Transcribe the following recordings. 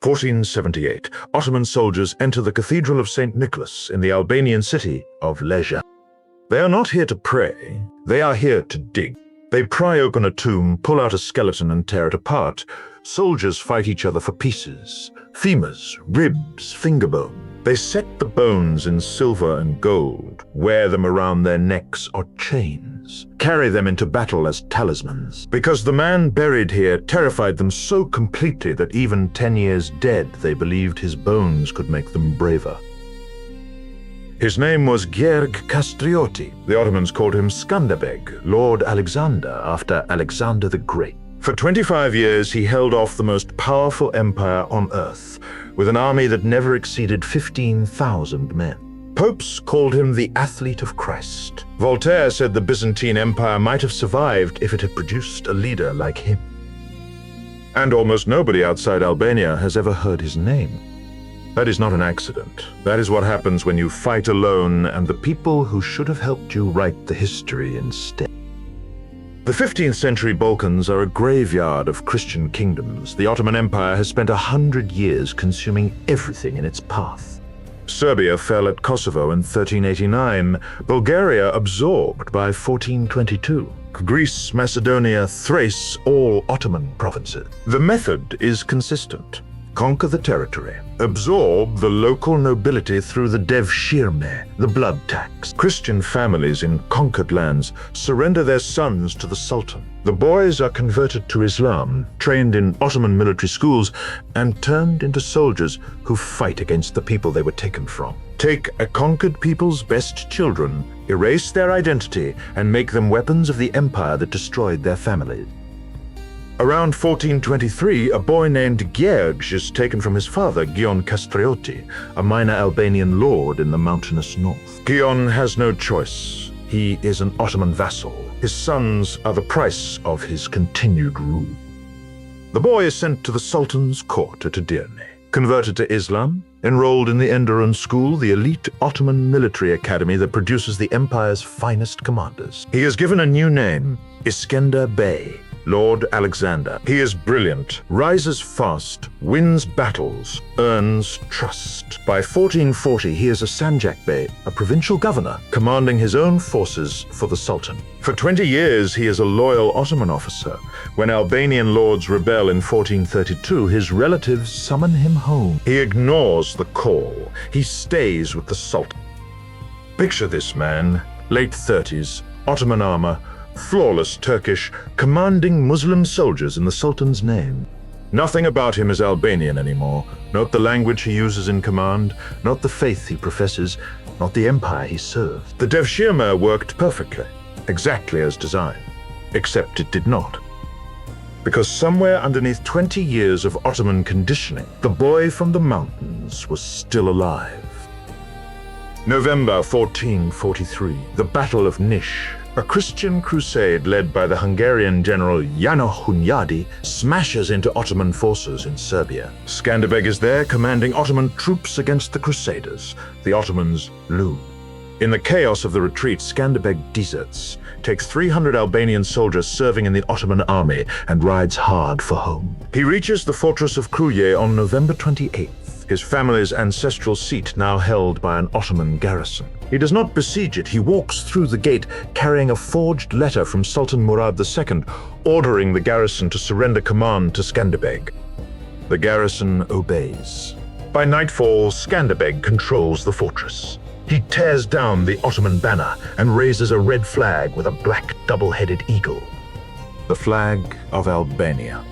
1478. Ottoman soldiers enter the Cathedral of St. Nicholas in the Albanian city of Lezhë. They are not here to pray, they are here to dig. They pry open a tomb, pull out a skeleton and tear it apart. Soldiers fight each other for pieces, femurs, ribs, finger bones. They set the bones in silver and gold, wear them around their necks or chains, carry them into battle as talismans. Because the man buried here terrified them so completely that even 10 years dead, they believed his bones could make them braver. His name was Gjerg Kastrioti. The Ottomans called him Skanderbeg, Lord Alexander, after Alexander the Great. For 25 years, he held off the most powerful empire on earth, with an army that never exceeded 15,000 men. Popes called him the athlete of Christ. Voltaire said the Byzantine Empire might have survived if it had produced a leader like him. And almost nobody outside Albania has ever heard his name. That is not an accident. That is what happens when you fight alone and the people who should have helped you write the history instead. The 15th century Balkans are a graveyard of Christian kingdoms. The Ottoman Empire has spent 100 years consuming everything in its path. Serbia fell at Kosovo in 1389, Bulgaria absorbed by 1422. Greece, Macedonia, Thrace, all Ottoman provinces. The method is consistent. Conquer the territory. Absorb the local nobility through the Devshirme, the blood tax. Christian families in conquered lands surrender their sons to the Sultan. The boys are converted to Islam, trained in Ottoman military schools, and turned into soldiers who fight against the people they were taken from. Take a conquered people's best children, erase their identity, and make them weapons of the empire that destroyed their families. Around 1423, a boy named Gjerg is taken from his father, Gjon Kastrioti, a minor Albanian lord in the mountainous north. Gjon has no choice. He is an Ottoman vassal. His sons are the price of his continued rule. The boy is sent to the Sultan's court at Edirne, converted to Islam, enrolled in the Enderun School, the elite Ottoman military academy that produces the empire's finest commanders. He is given a new name, Skanderbeg, Lord Alexander. He is brilliant, rises fast, wins battles, earns trust. By 1440, he is a Sanjak Bey, a provincial governor, commanding his own forces for the Sultan. For 20 years, he is a loyal Ottoman officer. When Albanian lords rebel in 1432, his relatives summon him home. He ignores the call. He stays with the Sultan. Picture this man, late 30s, Ottoman armor, flawless Turkish, commanding Muslim soldiers in the Sultan's name. Nothing about him is Albanian anymore, not the language he uses in command, not the faith he professes, not the empire he served. The Devshirme worked perfectly, exactly as designed, except it did not. Because somewhere underneath 20 years of Ottoman conditioning, the boy from the mountains was still alive. November 1443, the Battle of Nish. A Christian crusade led by the Hungarian general János Hunyadi smashes into Ottoman forces in Serbia. Skanderbeg is there commanding Ottoman troops against the Crusaders. The Ottomans lose. In the chaos of the retreat, Skanderbeg deserts, takes 300 Albanian soldiers serving in the Ottoman army, and rides hard for home. He reaches the fortress of Kruja on November 28th. His family's ancestral seat now held by an Ottoman garrison. He does not besiege it. He walks through the gate carrying a forged letter from Sultan Murad II, ordering the garrison to surrender command to Skanderbeg. The garrison obeys. By nightfall, Skanderbeg controls the fortress. He tears down the Ottoman banner and raises a red flag with a black double-headed eagle. The flag of Albania.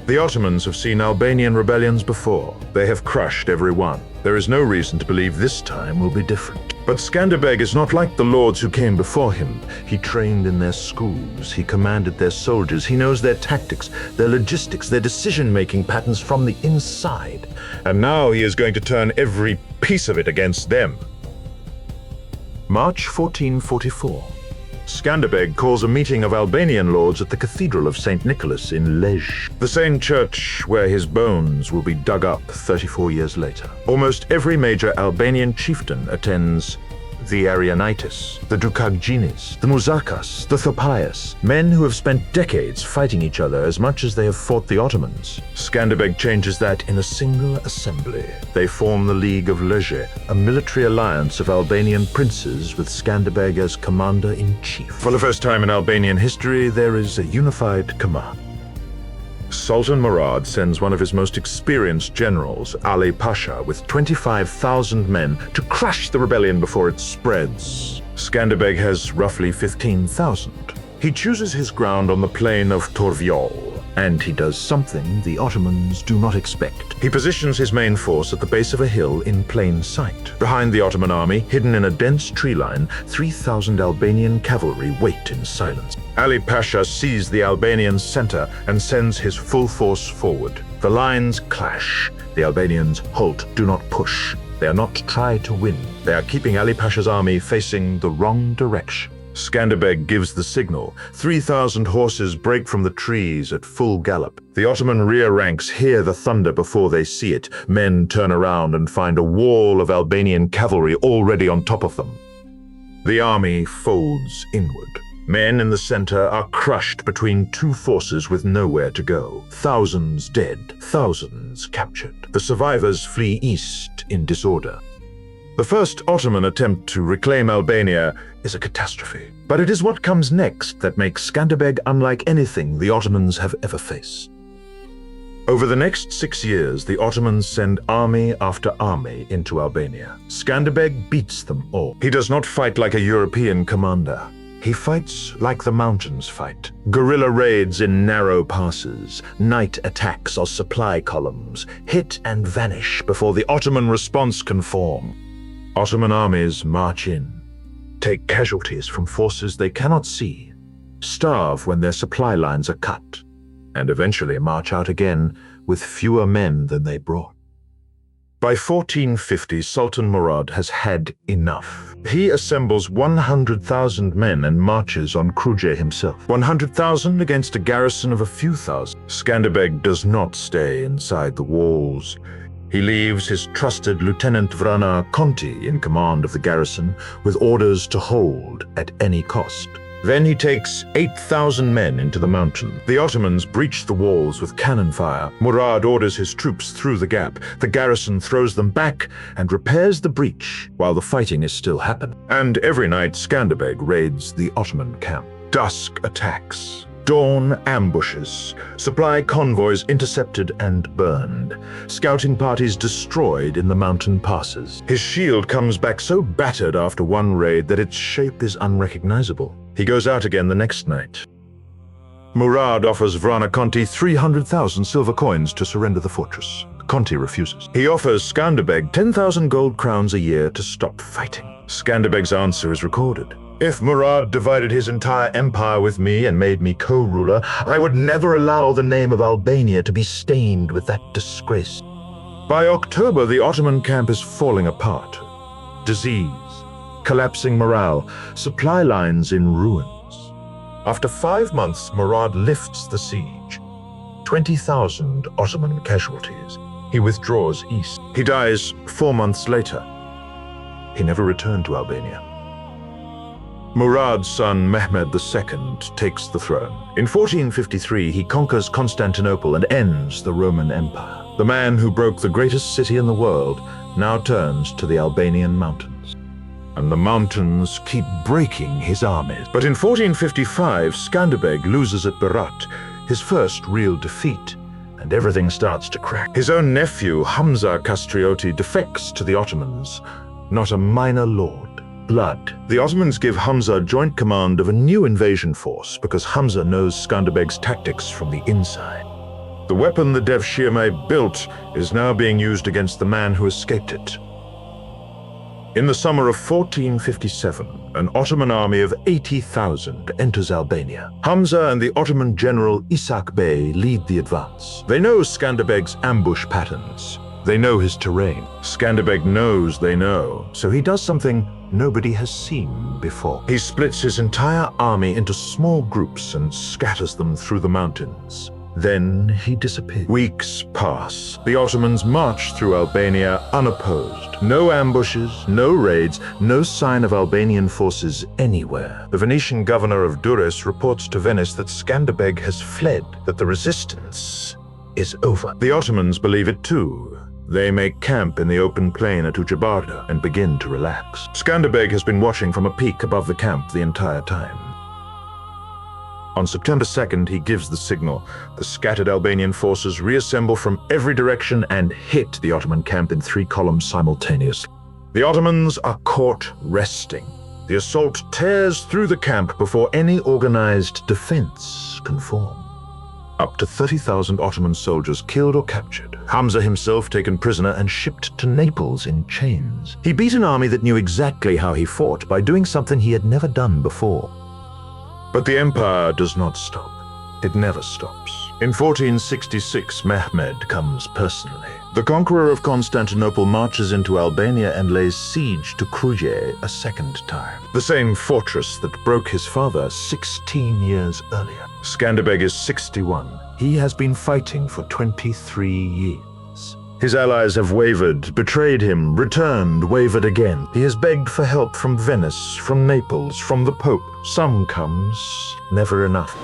The Ottomans have seen Albanian rebellions before. They have crushed every one. There is no reason to believe this time will be different. But Skanderbeg is not like the lords who came before him. He trained in their schools. He commanded their soldiers. He knows their tactics, their logistics, their decision-making patterns from the inside. And now he is going to turn every piece of it against them. March 1444. Skanderbeg calls a meeting of Albanian lords at the Cathedral of St. Nicholas in Lezhë, the same church where his bones will be dug up 34 years later. Almost every major Albanian chieftain attends the Arianites, the Dukagjinis, the Muzakas, the Thopaias, men who have spent decades fighting each other as much as they have fought the Ottomans. Skanderbeg changes that in a single assembly. They form the League of Lezhë, a military alliance of Albanian princes with Skanderbeg as commander-in-chief. For the first time in Albanian history, there is a unified command. Sultan Murad sends one of his most experienced generals, Ali Pasha, with 25,000 men to crush the rebellion before it spreads. Skanderbeg has roughly 15,000. He chooses his ground on the plain of Torvioll, and he does something the Ottomans do not expect. He positions his main force at the base of a hill in plain sight. Behind the Ottoman army, hidden in a dense tree line, 3,000 Albanian cavalry wait in silence. Ali Pasha sees the Albanian center and sends his full force forward. The lines clash. The Albanians halt, do not push. They are not trying to win. They are keeping Ali Pasha's army facing the wrong direction. Skanderbeg gives the signal. 3,000 horses break from the trees at full gallop. The Ottoman rear ranks hear the thunder before they see it. Men turn around and find a wall of Albanian cavalry already on top of them. The army folds inward. Men in the center are crushed between two forces with nowhere to go. Thousands dead, thousands captured. The survivors flee east in disorder. The first Ottoman attempt to reclaim Albania is a catastrophe. But it is what comes next that makes Skanderbeg unlike anything the Ottomans have ever faced. Over the next 6 years, the Ottomans send army after army into Albania. Skanderbeg beats them all. He does not fight like a European commander. He fights like the mountains fight. Guerrilla raids in narrow passes, night attacks or supply columns, hit and vanish before the Ottoman response can form. Ottoman armies march in, take casualties from forces they cannot see, starve when their supply lines are cut, and eventually march out again with fewer men than they brought. By 1450, Sultan Murad has had enough. He assembles 100,000 men and marches on Kruja himself. 100,000 against a garrison of a few thousand. Skanderbeg does not stay inside the walls. He leaves his trusted Lieutenant Vrana Conti in command of the garrison with orders to hold at any cost. Then he takes 8,000 men into the mountain. The Ottomans breach the walls with cannon fire. Murad orders his troops through the gap. The garrison throws them back and repairs the breach while the fighting is still happening. And every night Skanderbeg raids the Ottoman camp. Dusk attacks. Dawn ambushes, supply convoys intercepted and burned, scouting parties destroyed in the mountain passes. His shield comes back so battered after one raid that its shape is unrecognizable. He goes out again the next night. Murad offers Vrana Conti 300,000 silver coins to surrender the fortress. Conti refuses. He offers Skanderbeg 10,000 gold crowns a year to stop fighting. Skanderbeg's answer is recorded. If Murad divided his entire empire with me and made me co-ruler, I would never allow the name of Albania to be stained with that disgrace. By October, the Ottoman camp is falling apart. Disease, collapsing morale, supply lines in ruins. After 5 months, Murad lifts the siege. 20,000 Ottoman casualties. He withdraws east. He dies 4 months later. He never returned to Albania. Murad's son Mehmed II takes the throne. In 1453, he conquers Constantinople and ends the Roman Empire. The man who broke the greatest city in the world now turns to the Albanian mountains. And the mountains keep breaking his armies. But in 1455, Skanderbeg loses at Berat, his first real defeat, and everything starts to crack. His own nephew, Hamza Kastrioti, defects to the Ottomans, not a minor lord. Blood. The Ottomans give Hamza joint command of a new invasion force because Hamza knows Skanderbeg's tactics from the inside. The weapon the Devshirme built is now being used against the man who escaped it. In the summer of 1457, an Ottoman army of 80,000 enters Albania. Hamza and the Ottoman general Ishak Bey lead the advance. They know Skanderbeg's ambush patterns. They know his terrain. Skanderbeg knows they know, so he does something nobody has seen before. He splits his entire army into small groups and scatters them through the mountains. Then he disappeared. Weeks pass. The Ottomans march through Albania unopposed. No ambushes, no raids, no sign of Albanian forces anywhere. The Venetian governor of Durrës reports to Venice that Skanderbeg has fled, that the resistance is over. The Ottomans believe it too. They make camp in the open plain at Ujebardha and begin to relax. Skanderbeg has been watching from a peak above the camp the entire time. On September 2nd, he gives the signal. The scattered Albanian forces reassemble from every direction and hit the Ottoman camp in 3 columns simultaneously. The Ottomans are caught resting. The assault tears through the camp before any organized defense can form. Up to 30,000 Ottoman soldiers killed or captured. Hamza himself taken prisoner and shipped to Naples in chains. He beat an army that knew exactly how he fought by doing something he had never done before. But the empire does not stop. It never stops. In 1466, Mehmed comes personally. The conqueror of Constantinople marches into Albania and lays siege to Kruja a second time. The same fortress that broke his father 16 years earlier. Skanderbeg is 61. He has been fighting for 23 years. His allies have wavered, betrayed him, returned, wavered again. He has begged for help from Venice, from Naples, from the Pope. Some comes, never enough.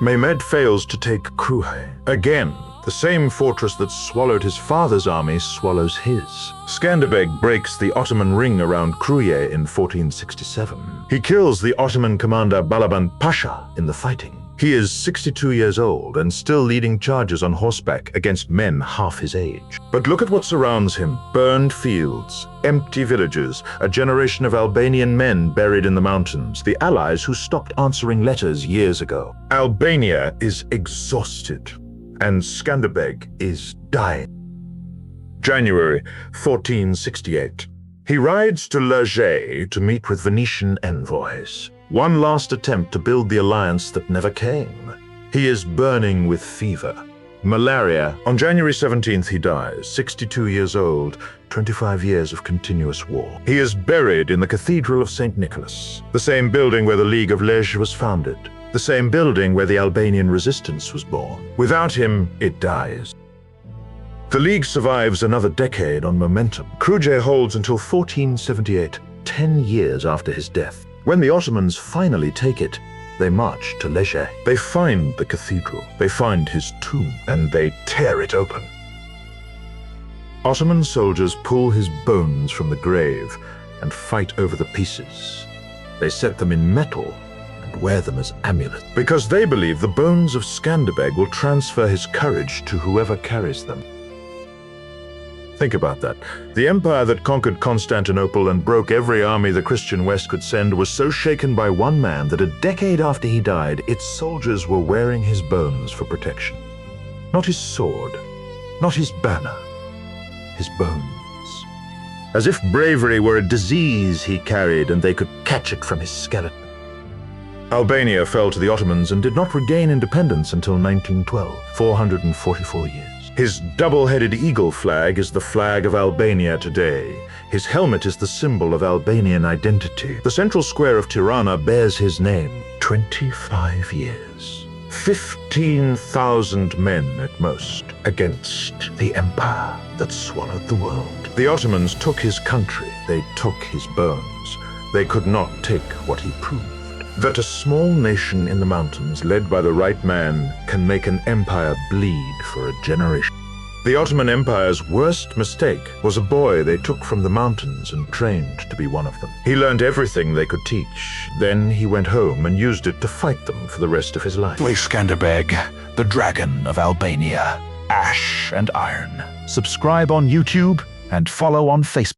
Mehmed fails to take Kruja. Again, the same fortress that swallowed his father's army swallows his. Skanderbeg breaks the Ottoman ring around Kruja in 1467. He kills the Ottoman commander Balaban Pasha in the fighting. He is 62 years old and still leading charges on horseback against men half his age. But look at what surrounds him. Burned fields, empty villages, a generation of Albanian men buried in the mountains, the allies who stopped answering letters years ago. Albania is exhausted, and Skanderbeg is dying. January 1468. He rides to Lezhë to meet with Venetian envoys. One last attempt to build the alliance that never came. He is burning with fever. Malaria. On January 17th he dies, 62 years old, 25 years of continuous war. He is buried in the Cathedral of St. Nicholas, the same building where the League of Lezhë was founded, the same building where the Albanian resistance was born. Without him, it dies. The League survives another decade on momentum. Kruja holds until 1478, 10 years after his death. When the Ottomans finally take it, they march to Lezhë. They find the cathedral, they find his tomb, and they tear it open. Ottoman soldiers pull his bones from the grave and fight over the pieces. They set them in metal and wear them as amulets, because they believe the bones of Skanderbeg will transfer his courage to whoever carries them. Think about that. The empire that conquered Constantinople and broke every army the Christian West could send was so shaken by one man that a decade after he died, its soldiers were wearing his bones for protection. Not his sword, not his banner, his bones. As if bravery were a disease he carried and they could catch it from his skeleton. Albania fell to the Ottomans and did not regain independence until 1912, 444 years. His double-headed eagle flag is the flag of Albania today. His helmet is the symbol of Albanian identity. The central square of Tirana bears his name. 25 years. 15,000 men at most against the empire that swallowed the world. The Ottomans took his country. They took his bones. They could not take what he proved. That a small nation in the mountains, led by the right man, can make an empire bleed for a generation. The Ottoman Empire's worst mistake was a boy they took from the mountains and trained to be one of them. He learned everything they could teach. Then he went home and used it to fight them for the rest of his life. Skanderbeg, the Dragon of Albania, Ash and Iron. Subscribe on YouTube and follow on Facebook.